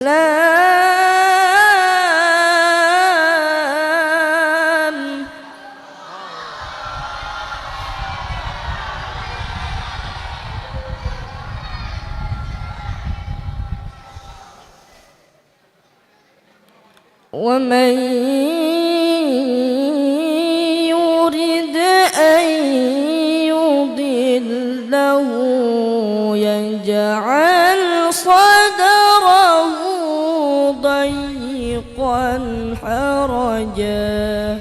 السلام ومن يرد أن يضله يجعل صدره ضيقا حرجا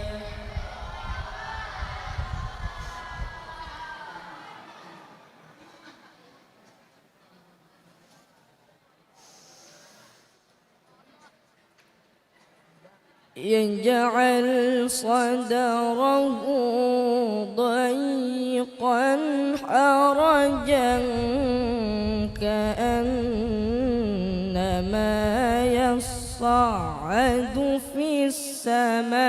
يجعل صدره ضيقا حرجا كأنما يصعد في السماء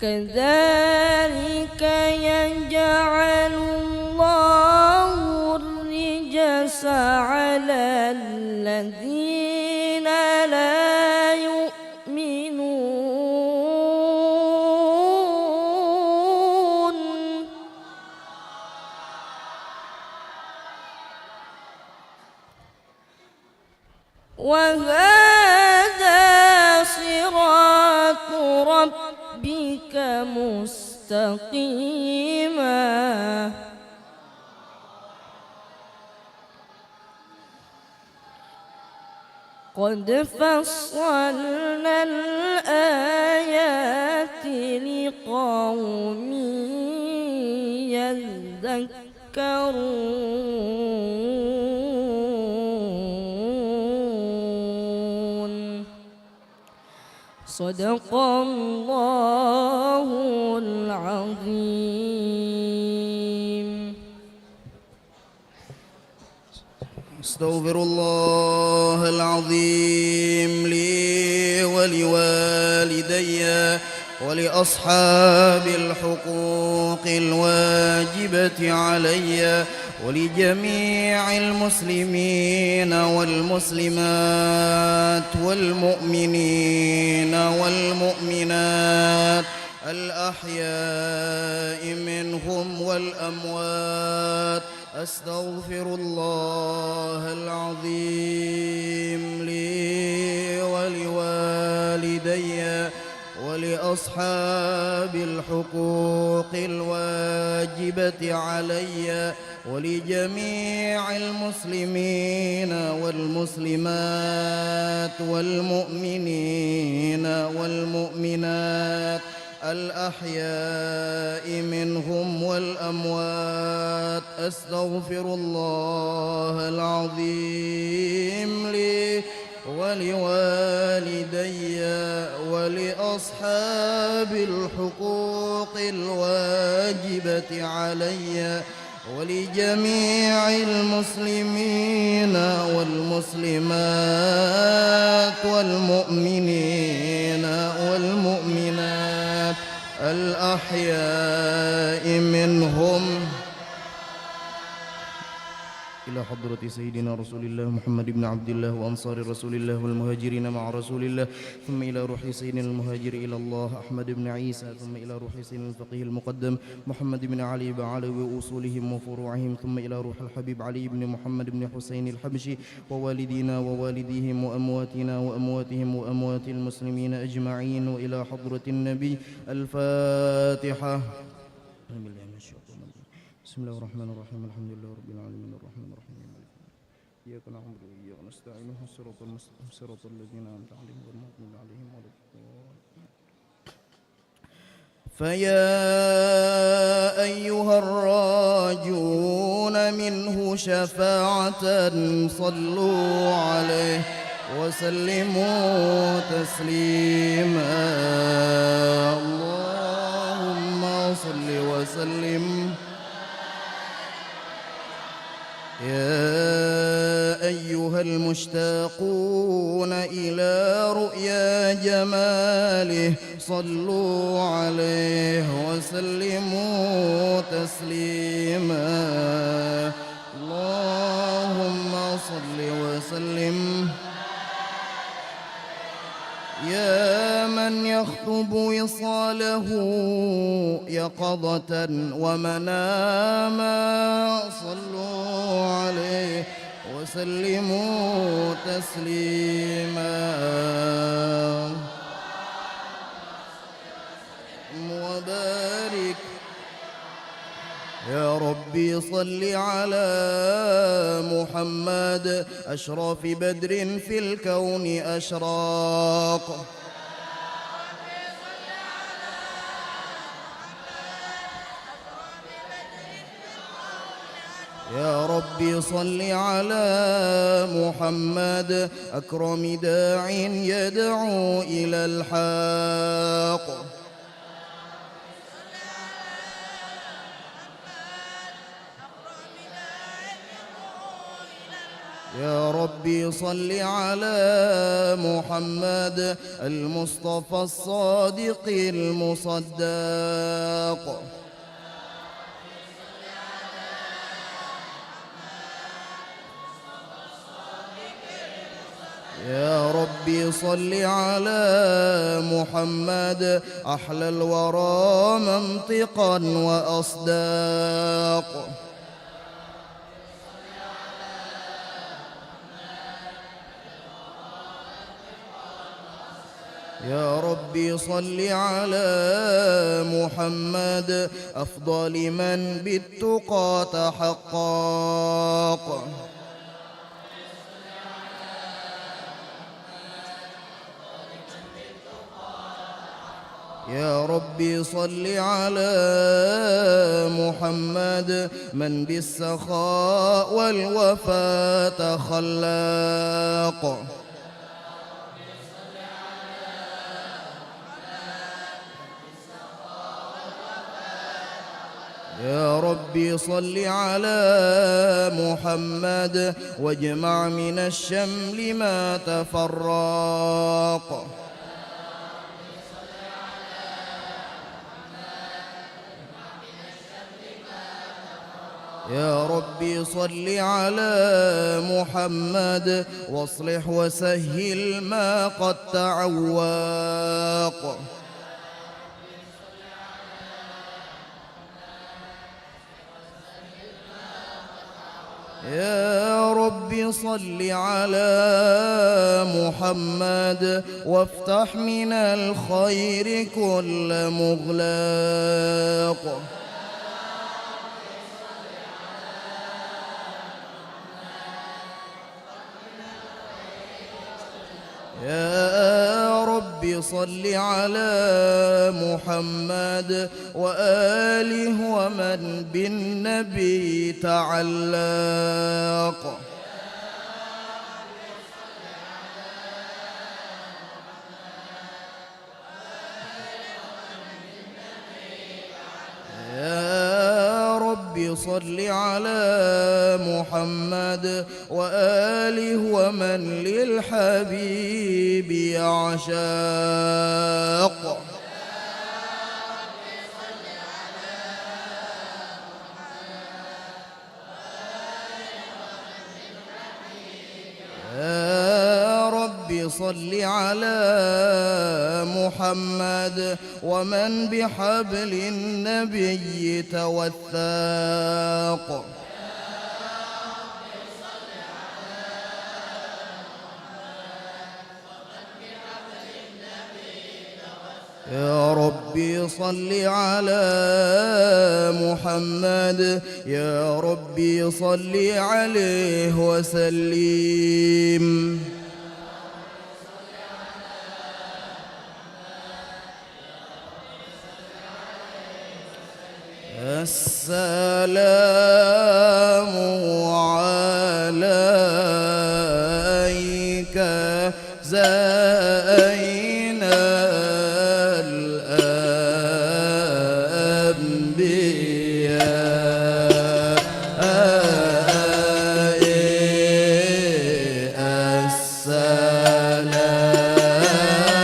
كذلك يجعل الله الرجس على الذين لا يؤمنون وهذا صراط ربك مستقيما قد فصلنا الآيات لقوم يذكرون صدق الله العظيم. أستغفر الله العظيم لي ولوالدي ولأصحاب الحقوق الواجبة علي ولجميع المسلمين والمسلمات والمؤمنين والمؤمنات الأحياء منهم والأموات. أستغفر الله العظيم لي ولوالدي ولأصحاب الحقوق الواجبة علي ولجميع المسلمين والمسلمات والمؤمنين والمؤمنات الأحياء منهم والأموات. أستغفر الله العظيم لي ولوالدي ولأصحاب الحقوق الواجبة علي ولجميع المسلمين والمسلمات والمؤمنين والمؤمنات الأحياء منهم إلى حضرة سيدنا رسول الله محمد بن عبد الله وأنصار رسول الله والمهاجرين مع رسول الله، ثم إلى روح سيدنا المهاجر إلى الله أحمد بن عيسى، ثم إلى روح سيدنا الفقيه المقدم محمد بن علي بعلوي وأصولهم وفروعهم، ثم إلى روح الحبيب علي بن محمد بن حسين الحبشي ووالدينا ووالديهم وأمواتنا وأمواتهم وأموات المسلمين أجمعين، وإلى حضرة النبي. الفاتحة. بسم الله الرحمن الرحيم. الحمد لله رب العالمين الرحمن الرحيم إياك نعبد وإياك نستعين الصراط المستقيم صراط الذين أنعمت عليهم غير المغضوب عليهم ولا الضالين. فيا أيها الراجون منه شفاعة صلوا عليه وسلموا تسليما. اللهم صل وسلم يا أيها المشتاقون إلى رؤيا جماله صلوا عليه وسلموا تسليما اللهم صل وسلم يا من يخطب وصاله يقظة ومناما صلوا عليه وسلموا تسليما وبارك يا ربي صل على محمد أشرف بدر في الكون أشراق يا ربي صل على محمد أكرم داع يدعو إلى الحق يا ربي صل على محمد المصطفى الصادق المصدق يا ربي صل على محمد أحلى الورى منطقا وأصداق يا ربي صل على محمد أفضل من بالتقى تحقق يا ربي صل على محمد من بالسخاء والوفاء تخلق يا ربي صل على محمد واجمع من الشمل ما تفرق يا ربي صل على محمد واصلح وسهل ما قد تعوق يا ربي صل على محمد وافتح من الخير كل مغلاق يا ربي صل على محمد وآله ومن بالنبي تعلق يا ربي صل على محمد وآله ومن للحبيب يعشاق يا ربي صل على محمد ومن بحبل النبي توثاق يا ربي صل على محمد يا ربي صل عليه وسلم السلام عليك زين الأنبياء السلام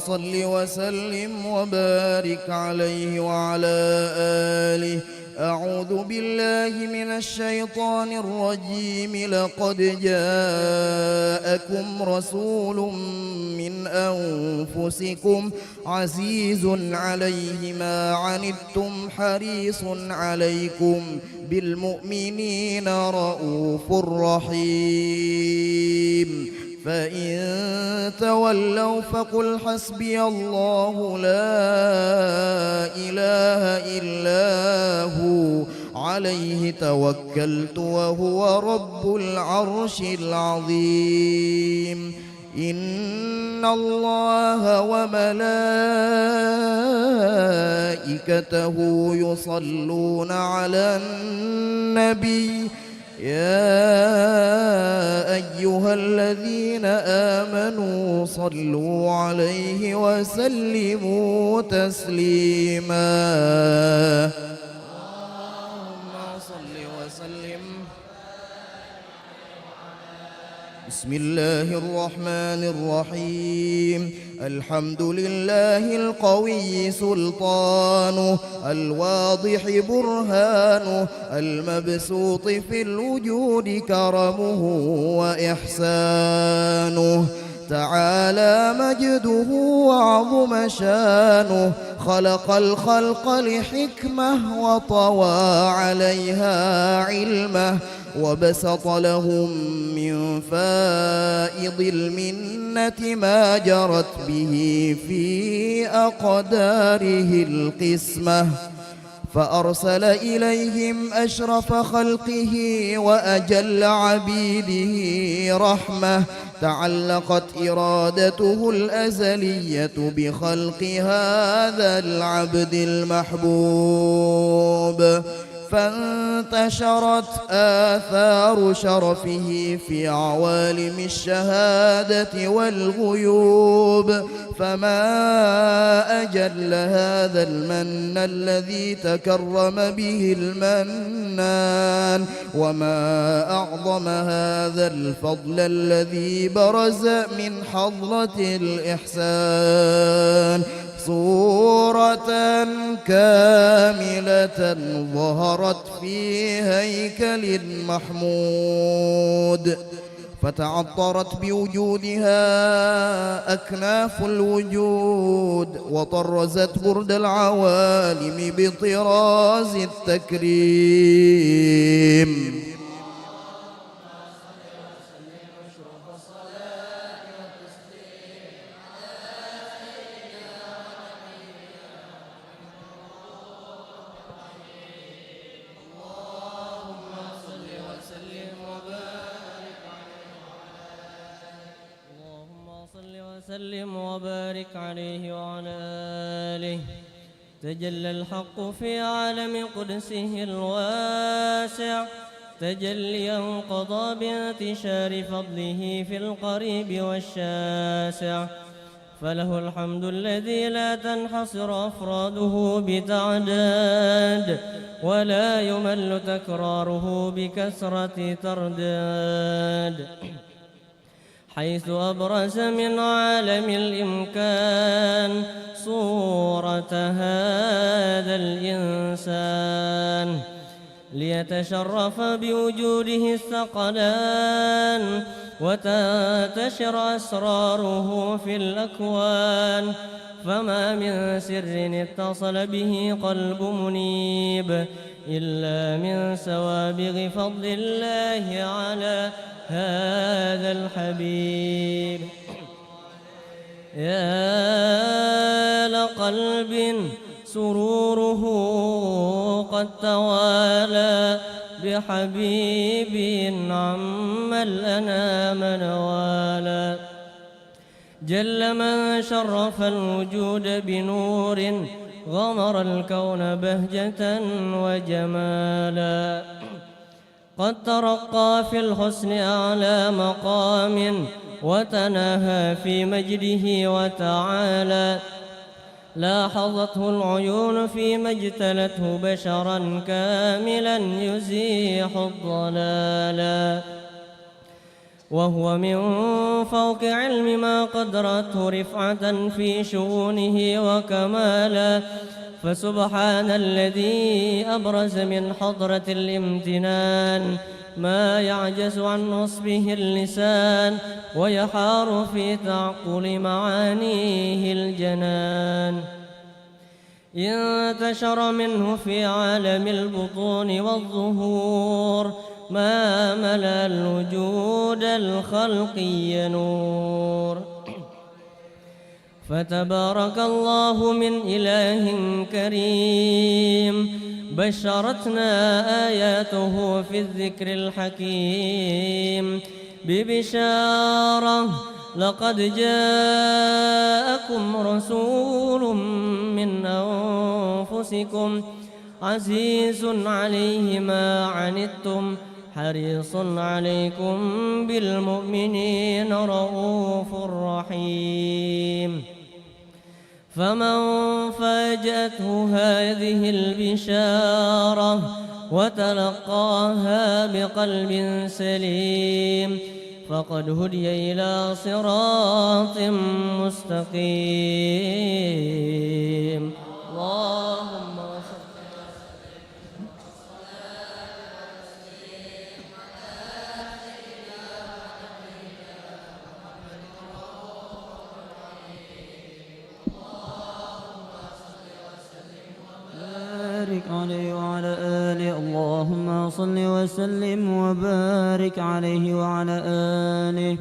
صل وسلم وبارك عليه وعلى آله. أعوذ بالله من الشيطان الرجيم. لقد جاءكم رسول من أنفسكم عزيز عليه ما عنتم حريص عليكم بالمؤمنين رؤوف رحيم. فإن تولوا فقل حسبي الله لا إله إلا هو عليه توكلت وهو رب العرش العظيم. إن الله وملائكته يصلون على النبي يا أيها الذين آمنوا صلوا عليه وسلموا تسليما. اللهم صل وسلم. بسم الله الرحمن الرحيم. الحمد لله القوي سلطانه، الواضح برهانه، المبسوط في الوجود كرمه وإحسانه. تعالى مجده وعظم شانه، خلق الخلق لحكمة وطوى عليها علمه، وبسط لهم من فائض المنة ما جرت به في أقداره القسمة. فأرسل إليهم أشرف خلقه وأجل عبيده رحمة تعلقت إرادته الأزلية بخلق هذا العبد المحبوب، فانتشرت آثار شرفه في عوالم الشهادة والغيوب. فما أجل هذا المن الذي تكرم به المنان، وما أعظم هذا الفضل الذي برز من حضرة الإحسان. صورة كاملة ظهرت في هيكل محمود، فتعطرت بوجودها أكناف الوجود، وطرزت برد العوالم بطراز التكريم. وسلم وبارك عليه وعلى آله. تجلى الحق في عالم قدسه الواسع تجليا قضى بانتشار فضله في القريب والشاسع، فله الحمد الذي لا تنحصر أفراده بتعداد، ولا يمل تكراره بكثرة ترداد، حيث أبرز من عالم الإمكان صورة هذا الإنسان ليتشرف بوجوده الثقلان، وتنتشر أسراره في الأكوان. فما من سر اتصل به قلب منيب إلا من سوابغ فضل الله على هذا الحبيب. يا لقلب سروره قد توالى بحبيب عم الأنام نوالا، جل من شرف الوجود بنور غمر الكون بهجة وجمالا، قد ترقى في الحسن أعلى مقام وتناهى في مجده وتعالى، لاحظته العيون فيما اجتلته بشرا كاملا يزيح الضلالا، وهو من فوق علم ما قدرته رفعة في شؤونه وكمالا. فسبحان الذي أبرز من حضرة الامتنان ما يعجز عن وصفه اللسان، ويحار في تعقل معانيه الجنان. انتشر منه في عالم البطون والظهور ما ملأ الوجود الخلقي نور، فتبارك الله من إله كريم بشرتنا آياته في الذكر الحكيم ببشارة: لقد جاءكم رسول من أنفسكم عزيز عليه ما عنتم حريص عليكم بالمؤمنين رؤوف رحيم. فمن فاجأته هذه البشارة وتلقاها بقلب سليم فقد هدي إلى صراط مستقيم. اللهم بارك عليه وعلى آله. اللهم صل وسلم وبارك عليه وعلى آله.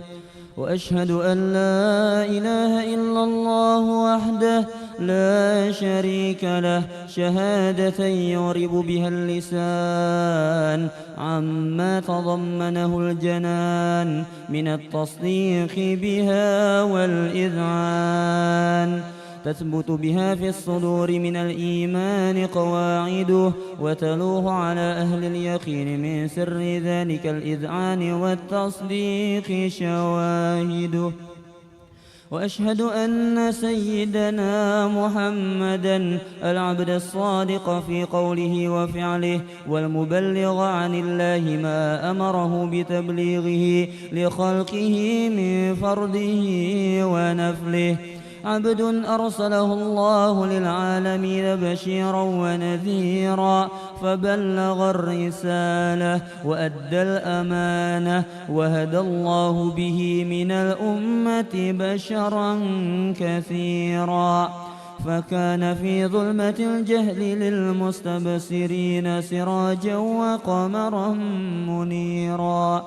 وأشهد أن لا إله إلا الله وحده لا شريك له، شهادة يعرب بها اللسان عما تضمنه الجنان من التصديق بها والإذعان، تثبت بها في الصدور من الإيمان قواعده، وتلوح على أهل اليقين من سر ذلك الإذعان والتصديق شواهده. وأشهد أن سيدنا محمدًا العبد الصادق في قوله وفعله، والمبلغ عن الله ما أمره بتبليغه لخلقه من فرده ونفله، عبد أرسله الله للعالمين بشيرا ونذيرا، فبلغ الرسالة وأدى الأمانة، وهدى الله به من الأمة بشرا كثيرا، فكان في ظلمة الجهل للمستبصرين سراجا وقمرا منيرا.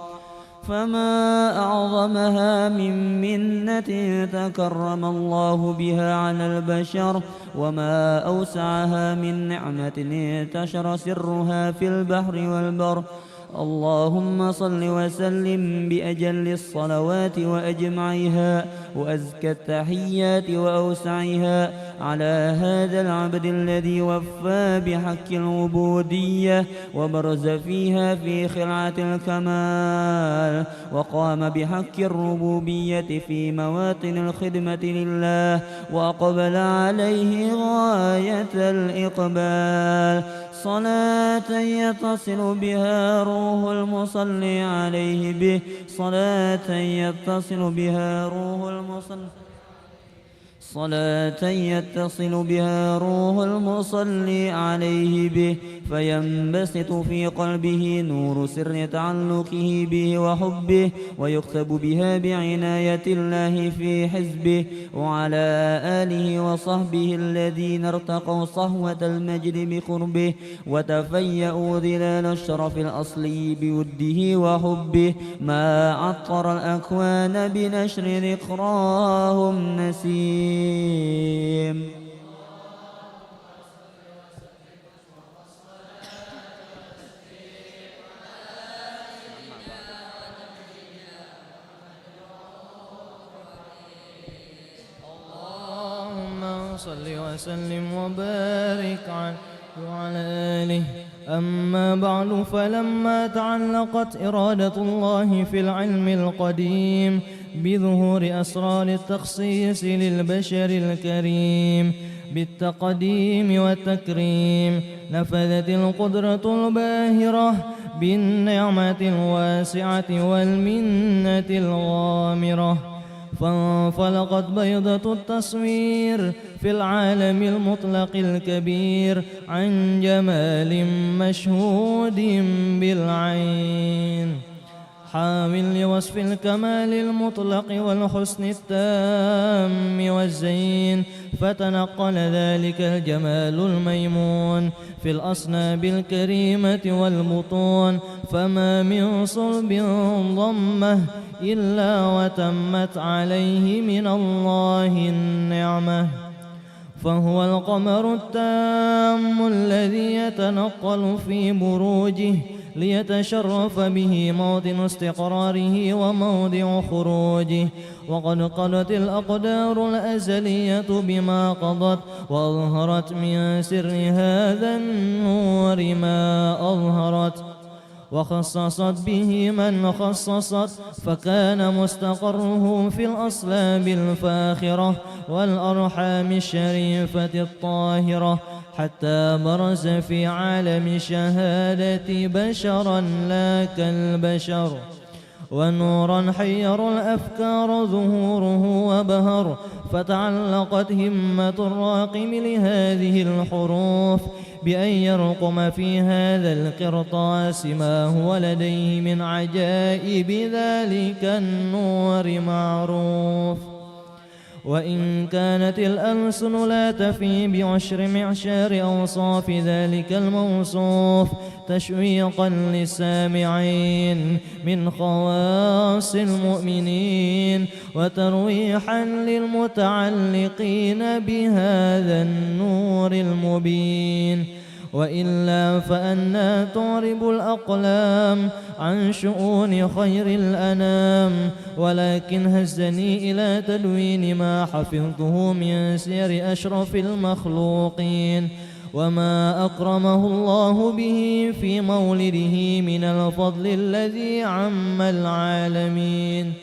فما أعظمها من منة تكرم الله بها على البشر، وما أوسعها من نعمة انتشر سرها في البحر والبر. اللهم صل وسلم بأجل الصلوات وأجمعها وأزكى التحيات وأوسعها على هذا العبد الذي وفى بحق العبودية وبرز فيها في خلعة الكمال، وقام بحق الربوبية في مواطن الخدمة لله، وأقبل عليه غاية الإقبال، صلاة يتصل بها روح المصلي عليه به، صلاة يتصل بها روح المصلي المصلي عليه به، فينبسط في قلبه نور سر تعلقه به وحبه، ويكتب بها بعناية الله في حزبه، وعلى آله وصحبه الذين ارتقوا صهوة المجد بقربه، وتفيأوا ظلال الشرف الأصلي بوده وحبه، ما عطر الأكوان بنشر ذكراهم نسيم. اللهم صل وسلم وبارك عليه وعلى آله. أما بعد، فلما تعلقت إرادة الله في العلم القديم بظهور أسرار التخصيص للبشر الكريم بالتقديم والتكريم، نفذت القدرة الباهرة بالنعمة الواسعة والمنة الغامرة، فانفلقت بيضة التصوير في العالم المطلق الكبير عن جمال مشهود بالعين، حامل لوصف الكمال المطلق والحسن التام والزين، فتنقل ذلك الجمال الميمون في الأصناب الكريمة والبطون، فما من صلب ضمه إلا وتمت عليه من الله النعمة، فهو القمر التام الذي يتنقل في بروجه ليتشرف به موطن استقراره وموضع خروجه، وقد قضت الأقدار الأزلية بما قضت، وأظهرت من سر هذا النور ما أظهرت، وخصصت به من خصصت، فكان مستقره في الأصلاب الفاخرة والأرحام الشريفة الطاهرة، حتى برز في عالم شهادة بشرا لا كالبشر، ونورا حير الأفكار ظهوره وبهر، فتعلقت همة الراقم لهذه الحروف بأن يرقم في هذا القرطاس ما هو لديه من عجائب ذلك النور معروف، وإن كانت الألسن لا تفي بعشر معشار أوصاف ذلك الموصوف تشويقا للسامعين من خواص المؤمنين وترويحا للمتعلقين بهذا النور المبين، وإلا فأنى تعرب الأقلام عن شؤون خير الأنام. ولكن هزني إلى تدوين ما حفظته من سير أشرف المخلوقين وما أكرمه الله به في مولده من الفضل الذي عم العالمين.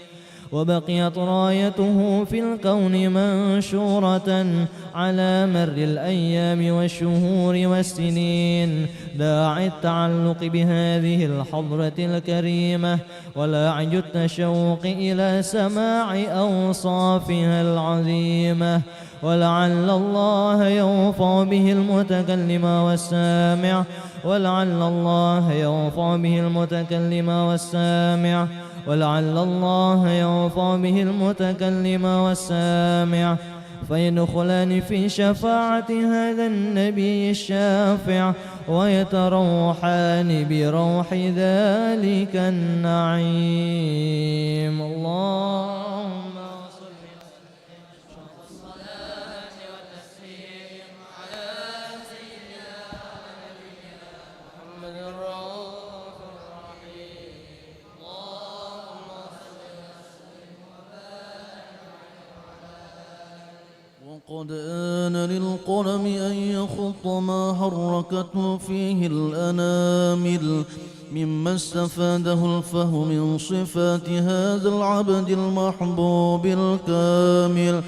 وبقيت رايته في الكون منشورة على مر الأيام والشهور والسنين، داعي التعلق بهذه الحضرة الكريمة ولاعج التشوق إلى سماع أوصافها العظيمة. ولعل الله ينفع به المتكلم والسامع، ولعل الله ينفع به المتكلم والسامع، ولعل الله ينفع به المتكلم والسامع، فيدخلان في شفاعة هذا النبي الشافع ويتروحان بروح ذلك النعيم. اللهم صل والصلاة والتسليم على سيدنا ونبينا محمد الرؤوف الرحيم. اللهم صل وسلم وقد آن للقلم أن يخط ما حركته فيه الأنامل مما استفاده الفهم من صفات هذا العبد المحبوب الكامل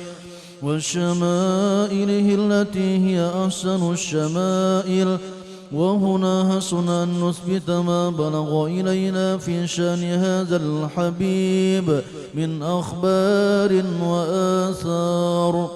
وشمائله التي هي أحسن الشمائل. وهنا حسن أن نثبت ما بلغ إلينا في شأن هذا الحبيب من أخبار وآثار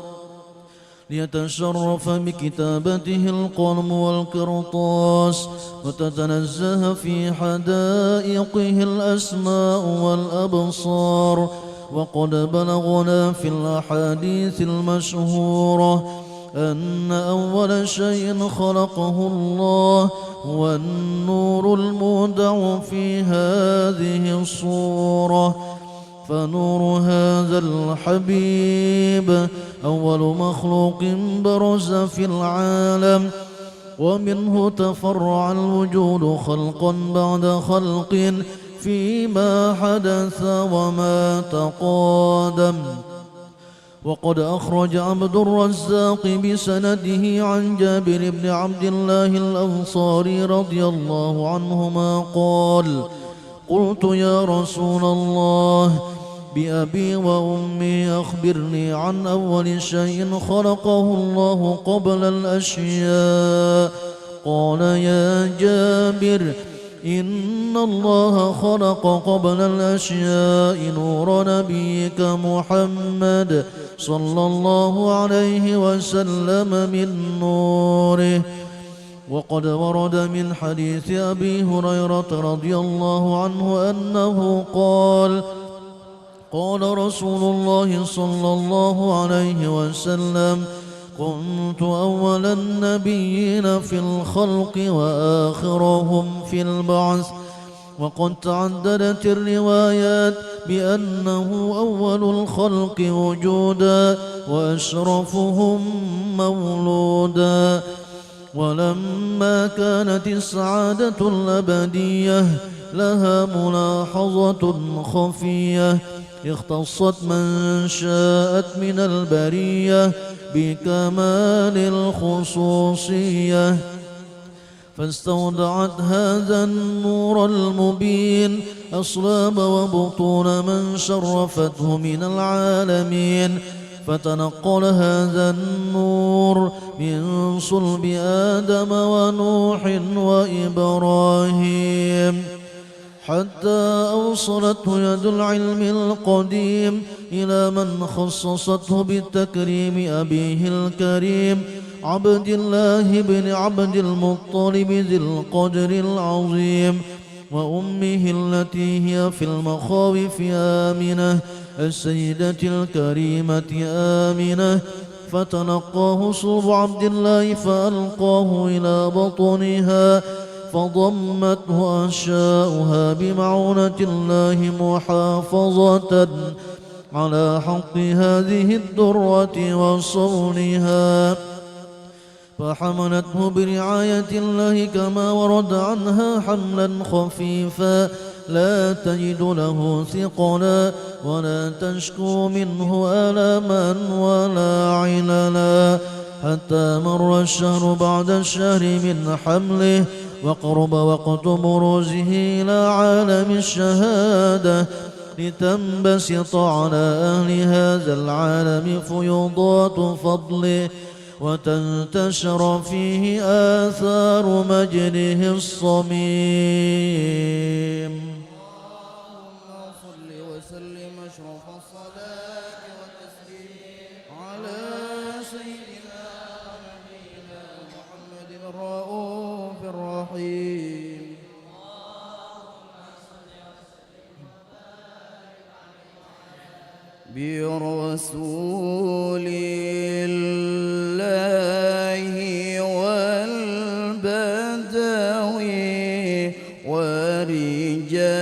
ليتشرف بكتابته القلم والقرطاس وتتنزه في حدائقه الأسماء والأبصار. وقد بلغنا في الأحاديث المشهورة أن أول شيء خلقه الله هو النور المودع في هذه الصورة، فنور هذا الحبيب أول مخلوق برز في العالم، ومنه تفرع الوجود خلقا بعد خلق فيما حدث وما تقادم. وقد أخرج عبد الرزاق بسنده عن جابر بن عبد الله الأنصاري رضي الله عنهما قال: قلت يا رسول الله بأبي وأمي أخبرني عن أول شيء خلقه الله قبل الأشياء. قال: يا جابر إن الله خلق قبل الأشياء نور نبيك محمد صلى الله عليه وسلم من نوره. وقد ورد من حديث أبي هريرة رضي الله عنه أنه قال: قال رسول الله صلى الله عليه وسلم: كنت أول النبيين في الخلق وآخرهم في البعث. وقد تعددت الروايات بأنه أول الخلق وجودا وأشرفهم مولودا. ولما كانت السعادة الأبدية لها ملاحظة خفية اختصت من شاءت من البرية بكمال الخصوصية، فاستودعت هذا النور المبين أصلاب وبطون من شرفته من العالمين، فتنقل هذا النور من صلب آدم ونوح وإبراهيم حتى أوصلته يد العلم القديم إلى من خصصته بالتكريم أبيه الكريم عبد الله بن عبد المطلب ذي القدر العظيم، وأمه التي هي في المخاوف آمنة السيدة الكريمة آمنة، فتلقاه صلب عبد الله فألقاه إلى بطنها، فضمته أشاؤها بمعونة الله محافظة على حق هذه الدرة وصونها، فحملته برعاية الله كما ورد عنها حملا خفيفا لا تجد له ثقلا ولا تشكو منه ألما ولا عللا، حتى مر الشهر بعد الشهر من حمله، وقرب وقت بروزه إلى عالم الشهادة، لتنبسط على أهل هذا العالم فيوضات فضله، وتنتشر فيه آثار مجده الصميم. اللهم صل وسلم أشرف الصلاة والتسليم على سيدنا ونبينا محمد الرؤوف الرحيم. برسول الله والبدوي ورجال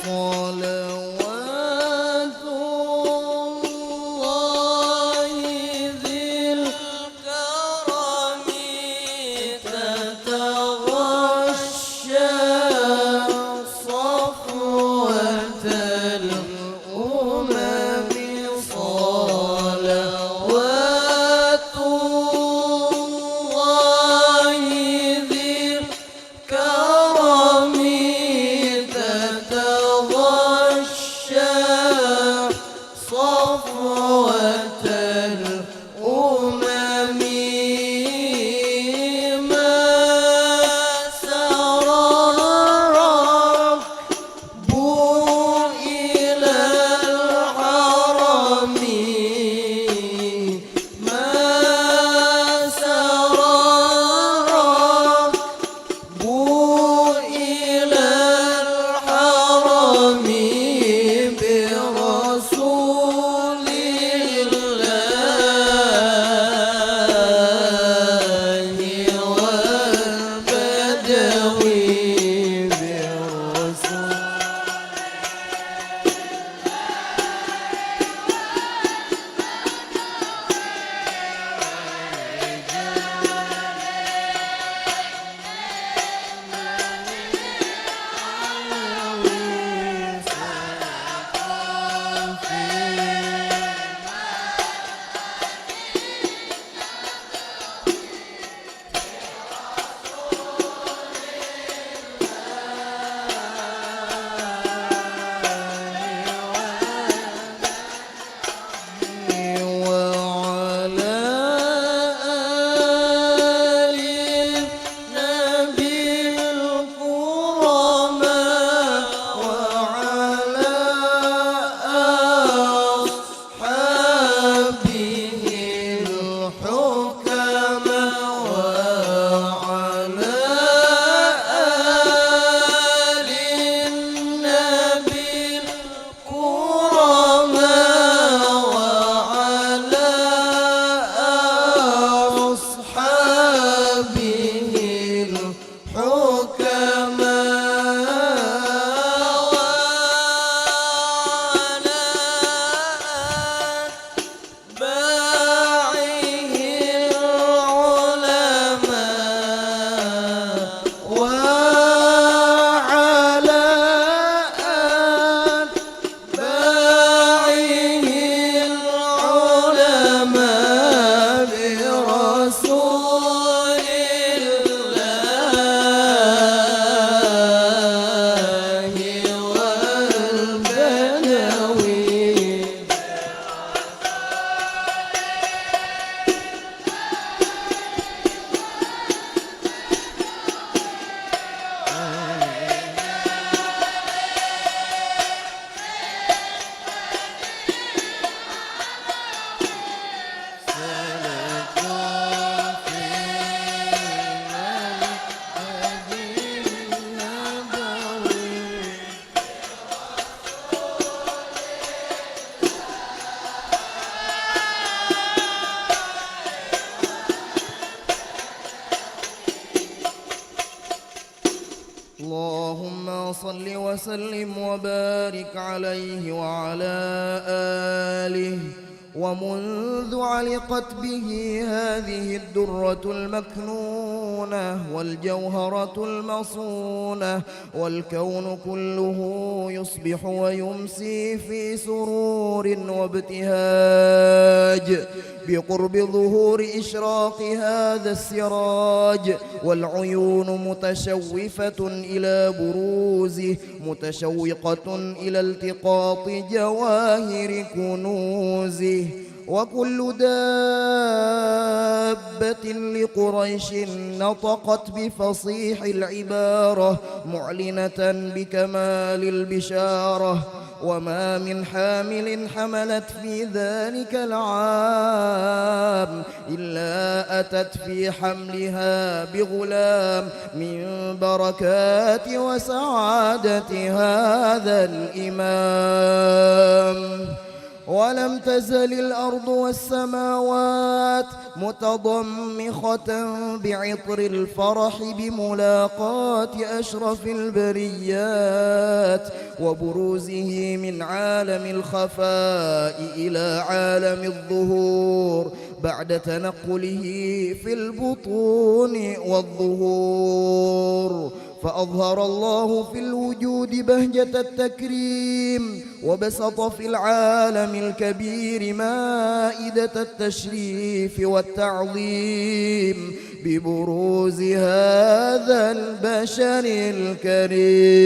صلوات الله ذي الكرم تتغشى صفوة الأمم صلوات الله ذي الكرم تتغشى صفوة الأمم ما سر الركب إلى الحرم ما سر الركب إلى الحرم برسول الله والبدوي برسول وعلى آل النبي الكرماء وعلى أصحابه الحكماء وعلى آل النبي الكرماء وعلى أصحابه الحكماء وعلى أتباعه العلماء وعلى أتباعه العلماء برسول الله والبدوي اللهم صل وسلم وبارك عليه وعلى آله ومنذ علقت به هذه الدرة المكنونة والجوهرة المصونة والكون كله يصبح ويمسي في سرور وابتهاج بقرب ظهور إشراق هذا السراج والعيون متشوفة إلى بروزه متشوقة إلى التقاط جواهر كنوزه وكل دابة لقريش نطقت بفصيح العبارة معلنة بكمال البشارة وما من حامل حملت في ذلك العام إلا أتت في حملها بغلام من بركات وسعادة هذا الإمام ولم تزل الأرض والسماوات متضمخة بعطر الفرح بملاقاة أشرف البريات وبروزه من عالم الخفاء إلى عالم الظهور بعد تنقله في البطون والظهور. فأظهر الله في الوجود بهجة التكريم وبسط في العالم الكبير مائدة التشريف والتعظيم ببروز هذا البشر الكريم.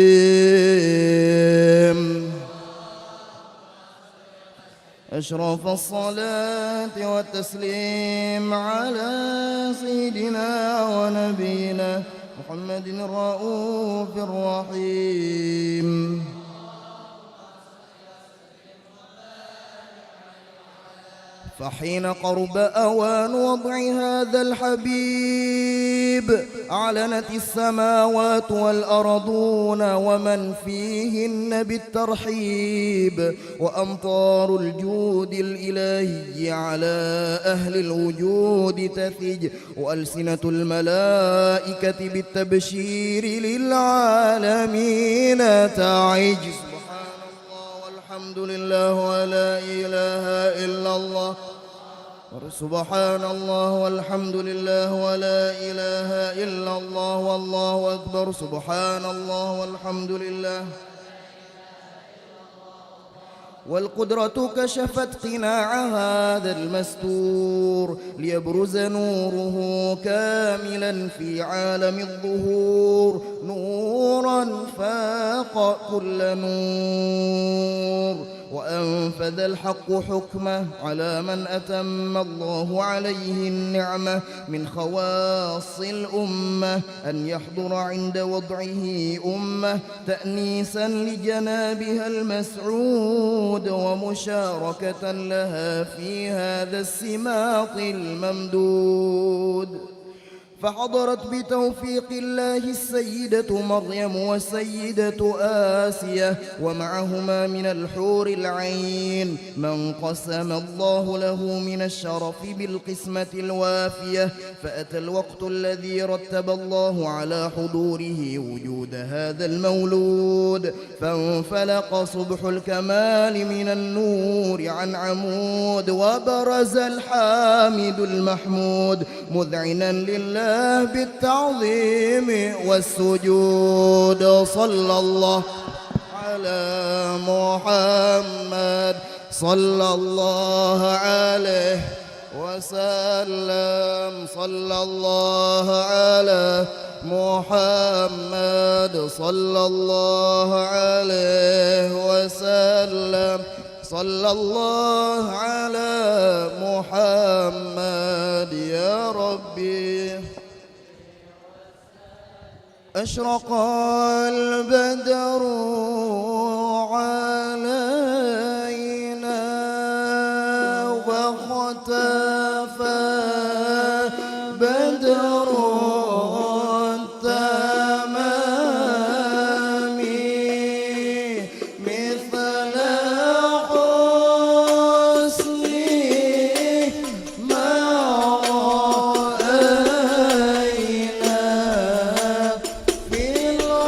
أشرف الصلاة والتسليم على سيدنا ونبينا محمد الرؤوف الرحيم. فحين قرب أوان وضع هذا الحبيب أعلنت السماوات والأرضون ومن فيهن بالترحيب وأمطار الجود الإلهي على أهل الوجود تثج وألسنة الملائكة بالتبشير للعالمين تعج. الحمد لله ولا إله إلا الله سبحان الله والحمد لله ولا إله إلا الله والله أكبر سبحان الله والحمد لله. والقدرة كشفت قناع هذا المستور ليبرز نوره كاملا في عالم الظهور نورا فاق كل نور وأنفذ الحق حكمه على من أتم الله عليه النعمة من خواص الأمة أن يحضر عند وضعه أمة تأنيسا لجنابها المسعود ومشاركة لها في هذا السماط الممدود. فحضرت بتوفيق الله السيدة مريم والسيدة آسية ومعهما من الحور العين من قسم الله له من الشرف بالقسمة الوافية. فأتى الوقت الذي رتب الله على حضوره وجود هذا المولود فانفلق صبح الكمال من النور عن عمود وبرز الحامد المحمود مذعنا لله بالتعظيم والسجود. صلى الله على محمد صلى الله عليه وسلم صلى الله على محمد صلى الله عليه وسلم صلى الله على محمد يا ربي. أشرق البدر علينا واختفى بدر التمام مثل حسنه ما رأينا في العراق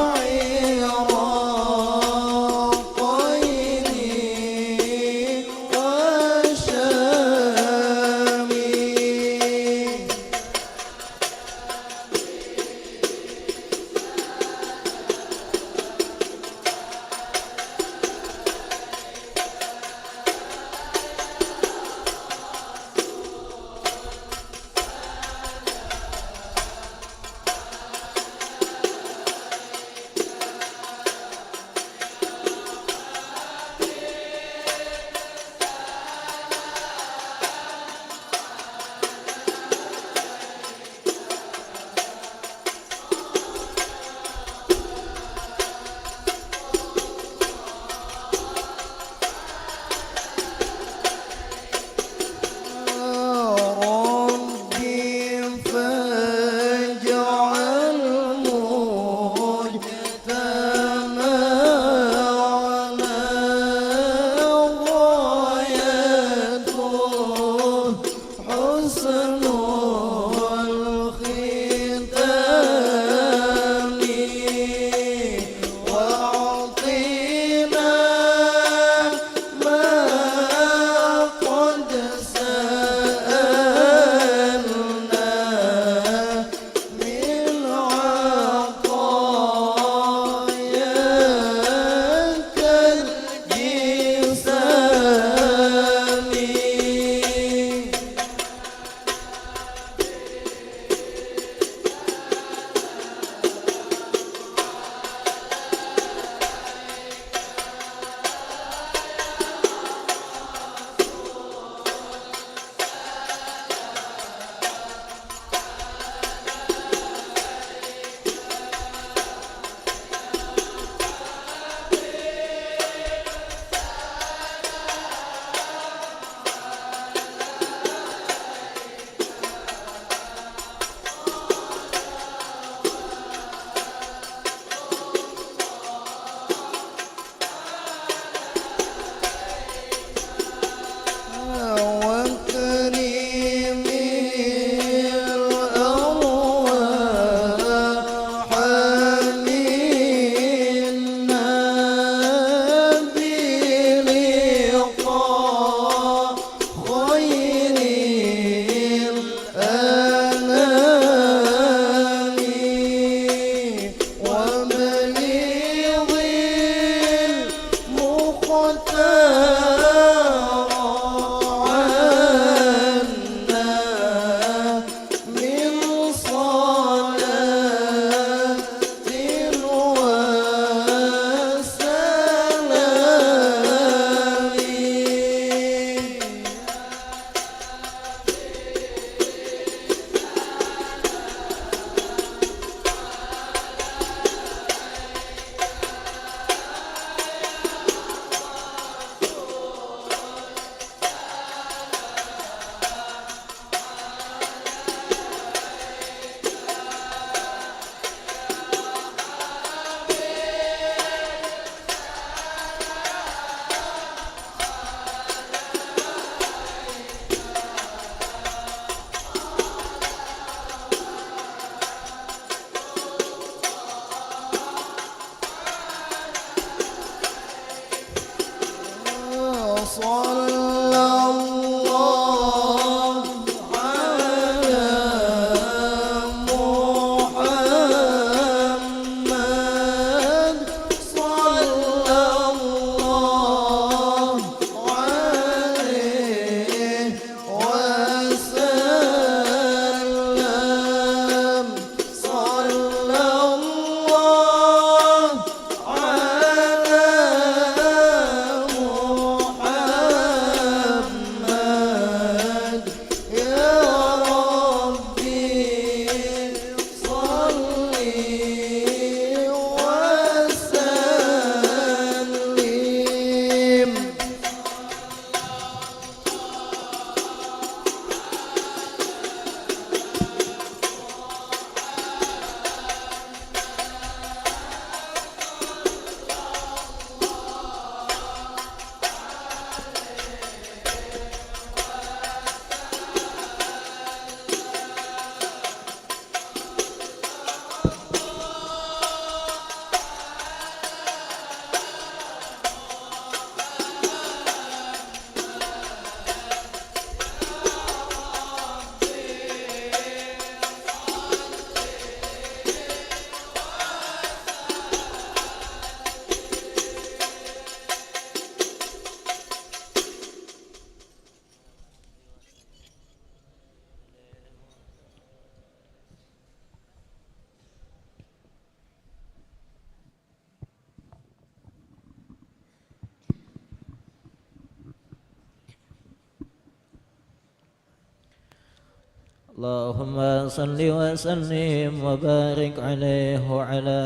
اللهم صل وسلم وبارك عليه وعلى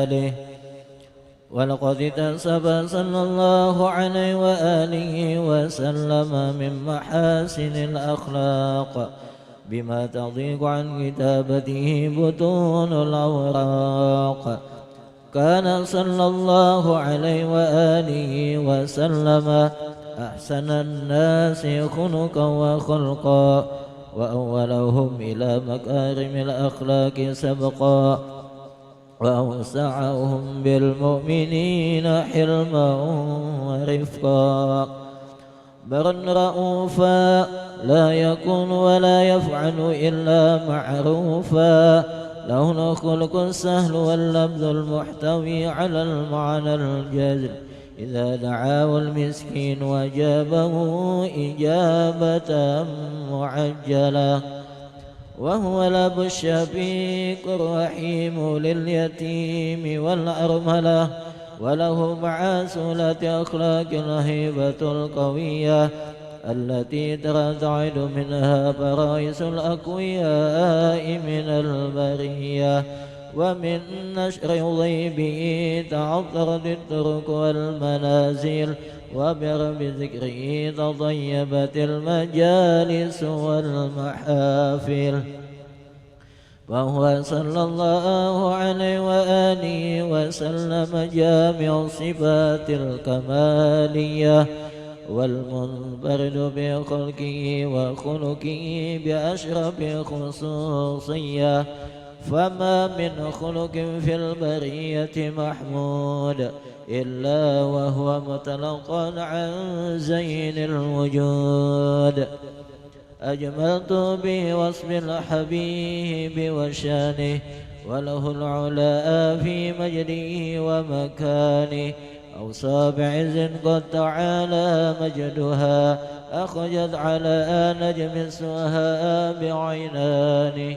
آله. ولقد اكتسب صلى الله عليه وآله وسلم من محاسن الأخلاق بما تضيق عن كتابته بطون الأوراق. كان صلى الله عليه وآله وسلم أحسن الناس خلقا وخلقا وأولهم إلى مكارم الأخلاق سبقا وأوسعهم بالمؤمنين حلما ورفقا. برا رؤوفا لا يكون ولا يفعل إلا معروفا. له الخلق السهل واللفظ المحتوي على المعنى الجزل. إذا دعاه المسكين وجابه إجابة معجلة. وهو الأب الشفيق الرحيم لليتيم والأرملة. وله مع سلة أخلاق الهيبة القوية التي ترتعد منها فرائس الأقوياء من البرية. ومن نشر ضيبه تعطرت الطرق والمنازل. وبرب ذكره تطيبت المجالس والمحافل. وهو صلى الله عليه وآله وسلم جامع الصفات الكمالية والمنفرد بخلقه وخلقه بأشرف خصوصية. فما من خلق في البرية محمود إلا وهو متلقى عن زين الوجود. أجملت بوصف الحبيب وشانه وله العلاء في مجده ومكانه. أوصى بعز قد تعالى مجدها أخرجت على نجم السهاء بعينانه.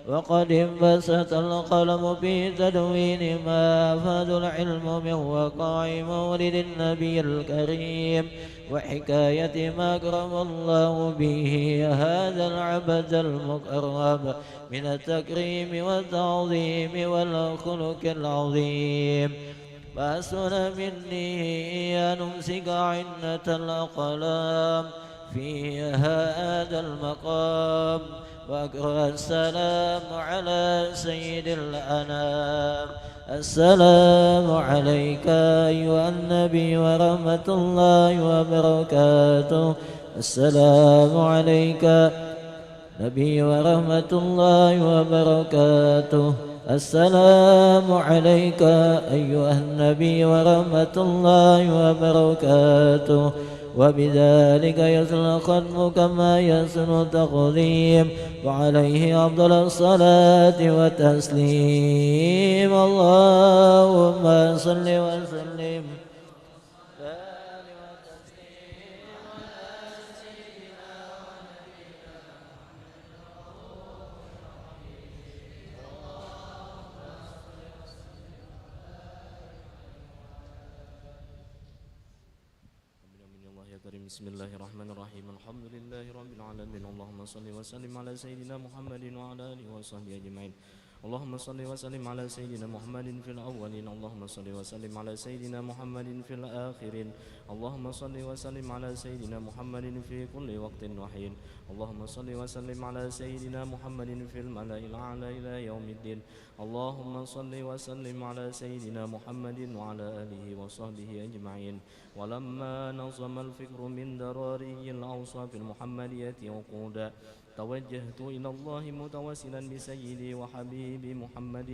وقد انبسط القلم في تدوين ما أفاد العلم من وقاع مولد النبي الكريم وحكاية ما أكرم الله به هذا العبد المقرب من التكريم والتعظيم والخلق العظيم. فأسن مني أن أمسك عنة الأقلام في هذا المقام وأقرأ السلام على سيد الأنام. السلام عليك أيها النبي ورحمة الله وبركاته. السلام عليك نبي ورحمة الله وبركاته. السلام عليك أيها النبي ورحمة الله وبركاته. وبذلك يسن الختم كما يسن التقديم وعليه أفضل الصلاة والتسليم. اللهم صل وسلم بسم الله الرحمن الرحيم. الحمد لله رب العالمين. اللهم صل وسلم على سيدنا محمد وعلى آله وصحبه أجمعين. اللهم صل وسلم على سيدنا محمد في الأولين. اللهم صل وسلم على سيدنا محمد في الآخرين. اللهم صل وسلم على سيدنا محمد في كل وقت وحين. اللهم صل وسلم على سيدنا محمد في الملأ الأعلى إلى يوم الدين. اللهم صل وسلم على سيدنا محمد وعلى آله وصحبه أجمعين. ولما نظم الفكر من دراري الأوصاف المحمدية وقودا توجهت إلى الله متوسلا بسيدي وحبيبي محمد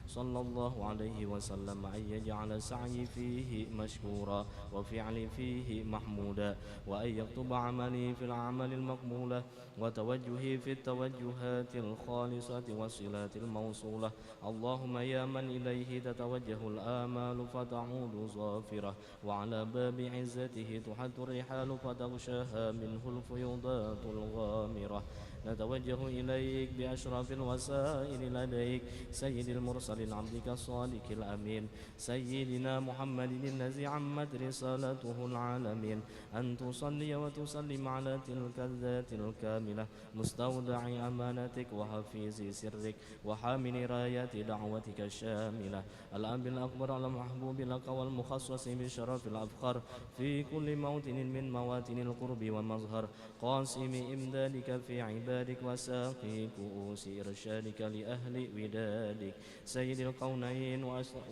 صلى الله عليه وسلم أن يجعل سعي فيه مشكورا وفعلي فيه محمودا وأن يكتب عملي في الأعمال المقبولة وتوجهي في التوجهات الخالصة والصلات الموصولة. اللهم يا من إليه تتوجه الآمال فتعود ظافرة وعلى باب عزته تحت الرحال فتغشاها منه الفيوضات الغامرة. نتوجه إليك بأشرف الوسائل لديك سيد المرسلين عبدك الصادق الأمين سيدنا محمد الذي عمت رسالته العالمين أن تصلي وتسلم على تلك الذات الكاملة مستودع أمانتك وحفيظ سرك وحامل رايات دعوتك الشاملة الأب الأكبر المحبوب لك والمخصص بشرف الأفخار في كل موطن من مواطن القرب والمظهر قاسم إمدادك في عبادك وساقي كؤوس إرشادك لأهل ودادك سيد الكونين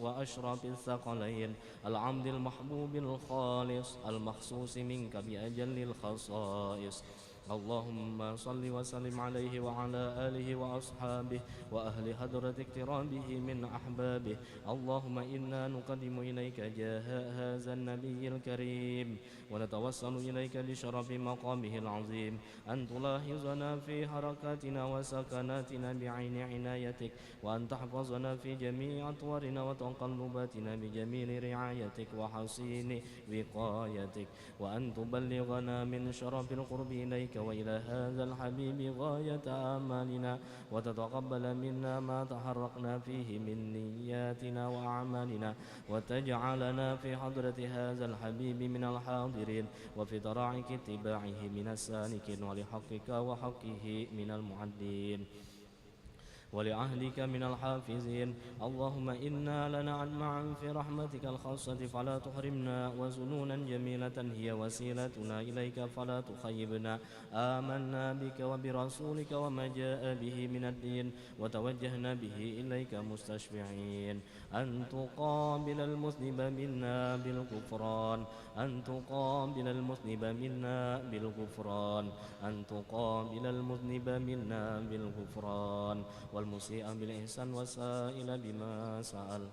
وأشرف الثقلين العبد المحبوب الخالص المخصوص منك بأجل الخصائص اللهم صل وسلم عليه وعلى آله وأصحابه وأهل حضرة اقترابه من أحبابه اللهم إنا نقدم إليك جاه هذا النبي الكريم ونتوسل إليك لشرف مقامه العظيم أن تلاحظنا في حركاتنا وسكناتنا بعين عنايتك وأن تحفظنا في جميع أطوارنا وتقلباتنا بجميل رعايتك وحسين وقايتك وأن تبلغنا من شرف القرب إليك وإلى هذا الحبيب غاية آمالنا وتتقبل منا ما تحرقنا فيه من نياتنا وأعمالنا وتجعلنا في حضرة هذا الحبيب من الحاضرين وفي طرائق اتباعه من السالكين ولحقك وحقه من المعدين ولعهدك من الحافظين اللهم إنا لنعد معا في رحمتك الخاصة فلا تحرمنا وزنونا جميلة هي وسيلتنا إليك فلا تخيبنا آمنا بك وبرسولك وما جاء به من الدين وتوجهنا به إليك مستشفعين أن تقابل المذنب منا بالغفران أن تقابل المذنب منا بالغفران أن تقابل المذنب منا بالغفران والمسيء بالإحسان والسائل بما سأل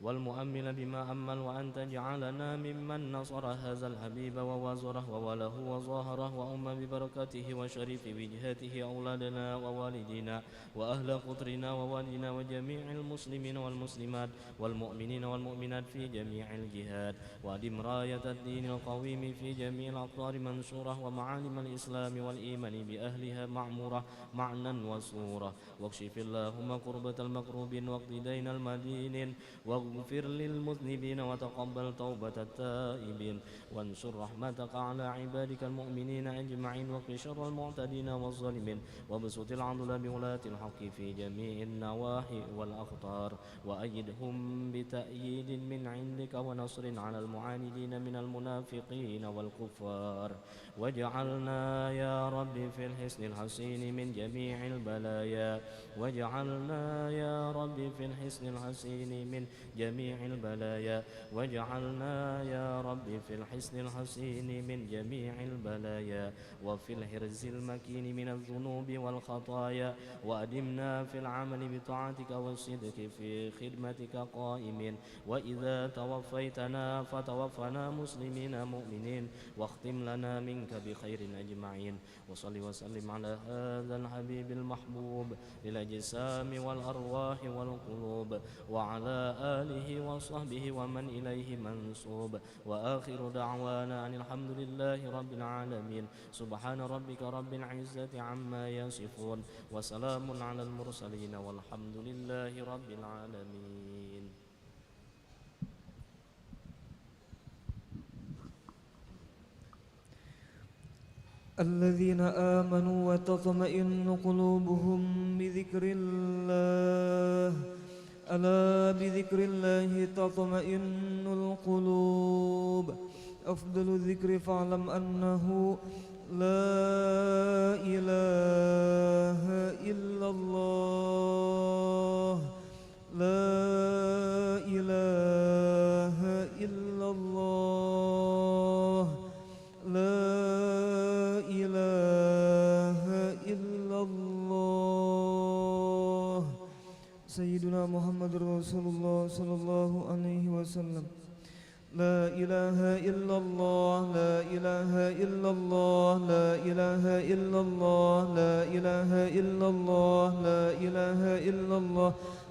والمؤمل بما أمل وأن تجعلنا ممن نصر هذا الحبيب ووزره ووله وظاهره وأم ببركته وشريف وجهته أولادنا ووالدينا وأهل قطرنا ووالدنا وجميع المسلمين والمسلمات والمؤمنين والمؤمنات في جميع الجهات وأدم راية الدين القويم في جميع الأقطار منشورة ومعالم الإسلام والإيمان بأهلها معمورة معنى وصورة واكشف اللهم قربة المكروبين واقض دين المدينين واغفر للمذنبين وتقبل توبة التائبين وانشر رحمتك على عبادك المؤمنين أجمعين واقف شر المعتدين والظالمين وابسط العدل بولاة الحق في جميع النواحي والأقطار وأيدهم بتأييد من عندك ونصر على المعاندين من المنافقين والكفار واجعلنا يا رب في الحصن الحسين من جميع البلايا واجعلنا يا رب في الحصن الحسين من جميع البلايا واجعلنا يا رب في الحصن الحسين من جميع البلايا وفي الحرز المكين من الذنوب والخطايا وأدمنا في العمل بطاعتك والصدق في خدمتك قائمين وإذا توفيتنا فتوفنا مسلمين مؤمنين واختم لنا منك بخير أجمعين وصل وسلم على هذا الحبيب المحبوب للأجسام والأرواح والقلوب وعلى آله وصحبه ومن إليه منسوب وآخر دعوانا أن الحمد لله رب العالمين سبحان ربك رب العزة عما يصفون وسلام على المرسلين والحمد لله رب العالمين. الذين آمنوا وتطمئن قلوبهم بذكر الله ألا بذكر الله تطمئن القلوب أفضل الذكر فاعلم أنه لا إله إلا الله لا إله إلا الله لا إله إلا الله سيدنا محمد رسول الله صلى الله عليه وسلم لا إله إلا الله لا إله إلا الله لا إله إلا الله لا إله إلا الله لا إله إلا الله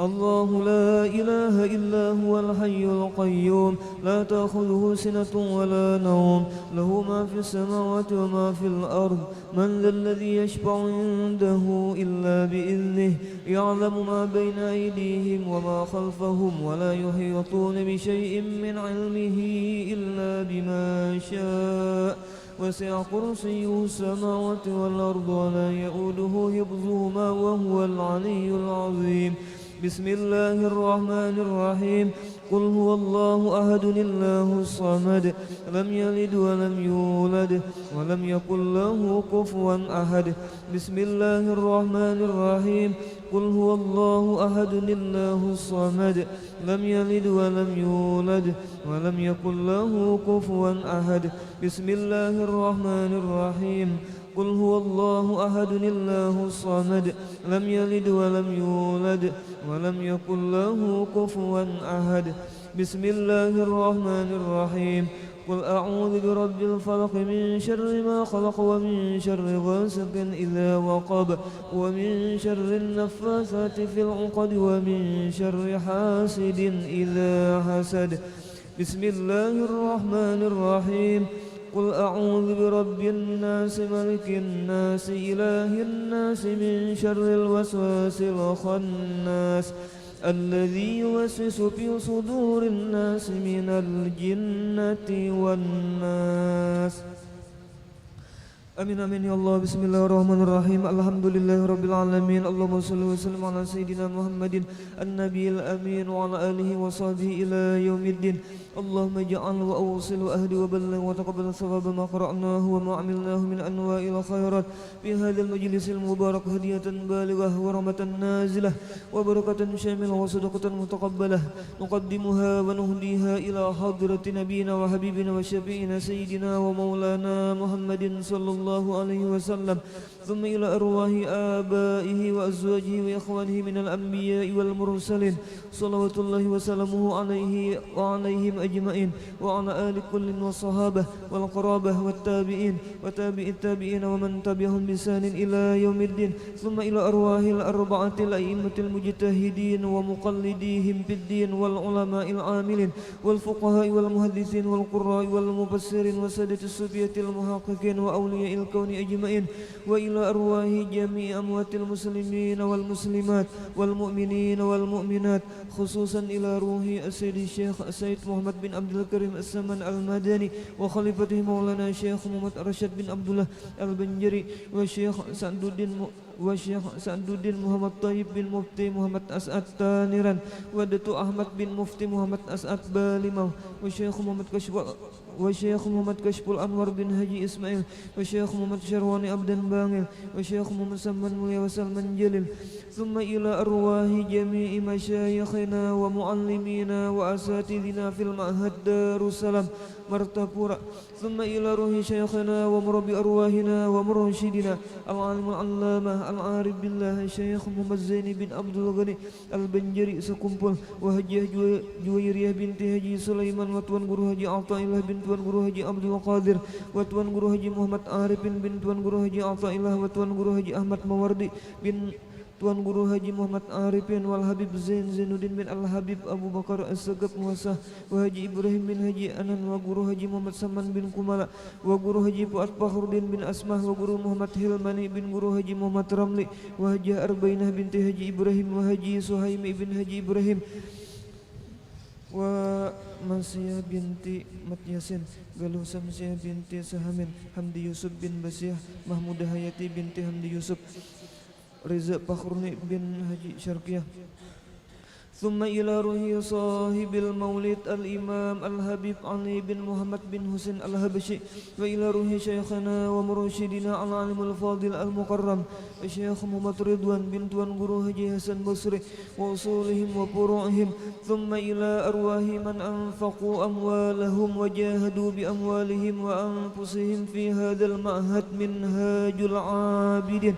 الله لا إله إلا هو الحي القيوم لا تأخذه سنة ولا نوم له ما في السماوات وما في الأرض من ذا الذي يشفع عنده إلا بإذنه يعلم ما بين أيديهم وما خلفهم ولا يحيطون بشيء من علمه إلا بما شاء وسع كرسيه السماوات والأرض ولا يؤوده حفظهما وهو العلي العظيم بسم الله الرحمن الرحيم قل هو الله أحد الله الصمد لم يلد ولم يولد ولم يكن له كفوا أحد بسم الله الرحمن الرحيم قل هو الله أحد الله الصمد لم يلد ولم يولد ولم يكن له كفوا أحد بسم الله الرحمن الرحيم قل هو الله أحد الله الصمد لم يلد ولم يولد ولم يكن له كفوا أحد بسم الله الرحمن الرحيم قل أعوذ برب الفلق من شر ما خلق ومن شر غاسق إذا وقب ومن شر النفاثات في العقد ومن شر حاسد إذا حسد بسم الله الرحمن الرحيم قل أعوذ برب الناس ملك الناس إله الناس من شر الوسواس الخناس الذي يوسوس في صدور الناس من الجنة والناس آمين آمين يا الله بسم الله الرحمن الرحيم الحمد لله رب العالمين اللهم صل وسلم على سيدنا محمد النبي الأمين وعلى آله وصحبه إلى يوم الدين اللهم اجعل وأوصل وأهدي وبلغ وتقبل ثواب ما قرأناه وما عملناه من أنواع الخيرات في هذا المجلس المبارك هدية بالغة ورحمة نازلة وبركة شاملة وصدقة متقبلة نقدمها ونهديها إلى حضرة نبينا وحبيبنا وشفيعنا سيدنا ومولانا محمد صلى الله عليه وسلم ثم إلى أرواح آبائه وأزواجه وإخوانه من الأنبياء والمرسلين صلوات الله وسلامه عليه وعليهم أجمعين وعلى آل كل والصحابة والقرابة والتابعين وتابع التابعين ومن تبعهم بإحسان إلى يوم الدين ثم إلى أرواح الأربعة الأئمة المجتهدين ومقلديهم في الدين والعلماء العاملين والفقهاء والمحدثين والقراء والمفسرين وسادة الصوفية المحققين وأولياء الكون أجمعين وإلى أرواح جميع أموات المسلمين والمسلمات والمؤمنين والمؤمنات خصوصا إلى روح السيد الشيخ السيد محمد بن عبد الكريم السمن المدني وخليفته مولانا الشيخ محمد رشاد بن عبد الله البنجري والشيخ سعد الدين محمد طيب بن مفتي محمد أسعد تانيران ودتو أحمد بن مفتي محمد أسعد بالمau وشيخ محمد كشف الأنور بن هجي إسماعيل وشيخ محمد شرواني عبدن بانغل وشيخ محمد سمن مليا وسلمان جليل ثم إلى أرواح جميع مشايخنا ومعلمينا وأساتذنا في المعهد دار السلام مرتفورة ثم إلى روح شيخنا ومربي أرواحنا ومرشدنا العالم العلامة العارف بالله الشيخ محمد زين بن عبد الغني البنجري سكمبل وهجيه جويرية بنت هجي سليمان وتوان guru haji Athaillah bin tuan guru haji Abdul Qadir wa tuan guru haji Muhammad Arifin bin tuan guru haji Athaillah wa tuan guru haji Ahmad Mawardi bin tuan guru haji Muhammad Arifin wal Habib Zainuddin bin Al Habib Abu Bakar As-Sagab Muasah wa haji Ibrahim bin haji Anan wa guru haji Muhammad Saman bin Kumala wa guru haji Fuad Fakhruddin bin Asmah wa guru Muhammad Hilmani bin guru haji Muhammad Ramli wa haji Arbainah binti haji Ibrahim wa haji Suhaimi bin haji Ibrahim wa Masiyah binti Matyasin Galuh Samsiah binti Sahamin Hamdi Yusuf bin Basiah Mahmudah Hayati binti Hamdi Yusuf Reza Fakhruni bin Haji Syarqiyah ثم إلى روح صاحب المولد الإمام الحبيب علي بن محمد بن حسين الحبشي وإلى روح شيخنا ومرشدنا العالم الفاضل المكرم الشيخ محمد رضوان بن توان guru Haji Hasan Basri وأصولهم وفروعهم ثم إلى أرواح من أنفقوا أموالهم وجاهدوا بأموالهم وأنفسهم في هذا المعهد منهاج العابدين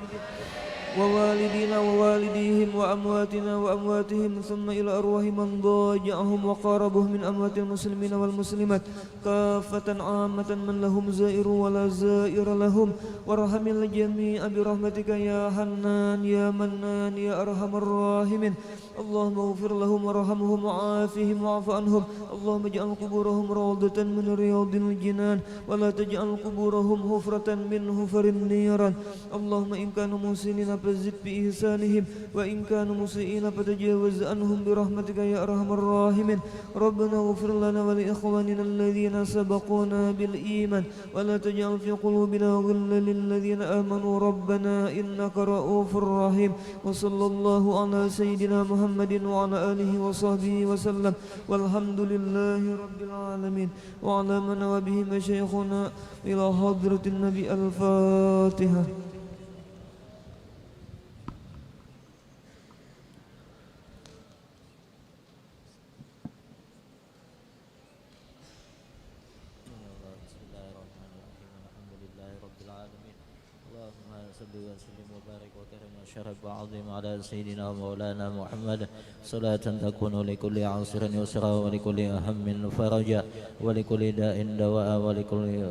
ووالدينا ووالديهم وأمواتنا وأمواتهم ثم إلى أرواح من ضاجعهم وقاربهم من أموات المسلمين والمسلمات كافة عامة من لهم زائر ولا زائر لهم وارحم الجميع برحمتك يا حنان يا منان يا أرحم الراحمين اللهم اغفر لهم وارحمهم وعافهم واعف عنهم اللهم اجعل قبورهم روضة من رياض الجنان ولا تجعل قبورهم حفرة من حفر النيران اللهم إن كانوا محسنين فزد بإحسانهم وإن كانوا مسيئين فتجاوز عنهم برحمتك يا أرحم الراحمين ربنا اغفر لنا ولإخواننا الذين سبقونا بالإيمان ولا تجعل في قلوبنا غلا للذين آمنوا ربنا إنك رؤوف رحيم وصلى الله على سيدنا محمد وعلى آله وصحبه وسلم والحمد لله رب العالمين وعلى من وبه مشايخنا إلى حضرة النبي الفاتحة. شرف عظيم على سيدنا مولانا محمد صلاة تكون لكل عصر يسرا ولكل أهم فرجا ولكل داء دواء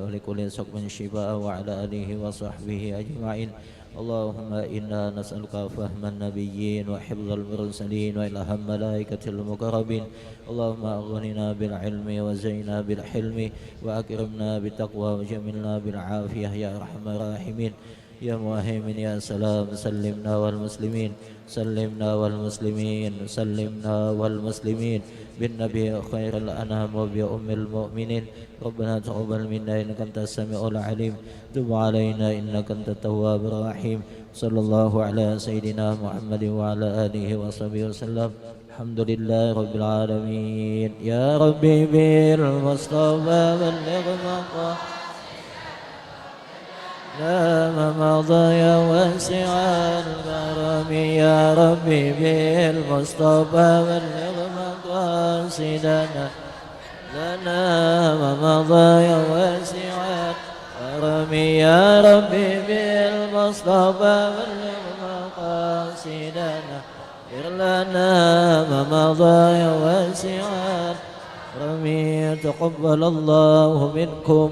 ولكل سقم شفاء وعلى آله وصحبه أجمعين. اللهم إنا نسألك فهم النبيين وحفظ المرسلين وإلهام ملائكة المقربين. اللهم أغننا بالعلم وزينا بالحلم وأكرمنا بالتقوى وجملنا بالعافية يا أرحم الراحمين. يا مهيمن يا سلام سلمنا والمسلمين سلمنا والمسلمين سلمنا والمسلمين بالنبي خير الأنام وبأم المؤمنين. ربنا تقبل منا إنك أنت السميع العليم تب علينا إنك أنت التواب الرحيم. صلى الله على سيدنا محمد وعلى آله وصحبه وسلم. الحمد لله رب العالمين. يا ربي بالمصطفى بلغ مقام ما مضى يا واسع الكرم يا ربي بالمصطفى بلغ مقاصدنا لنا ما مضى يا واسع الكرم يا ربي بالمصطفى بلغ مقاصدنا اغفر لنا ما مضى يا واسع الكرم. تقبل الله منكم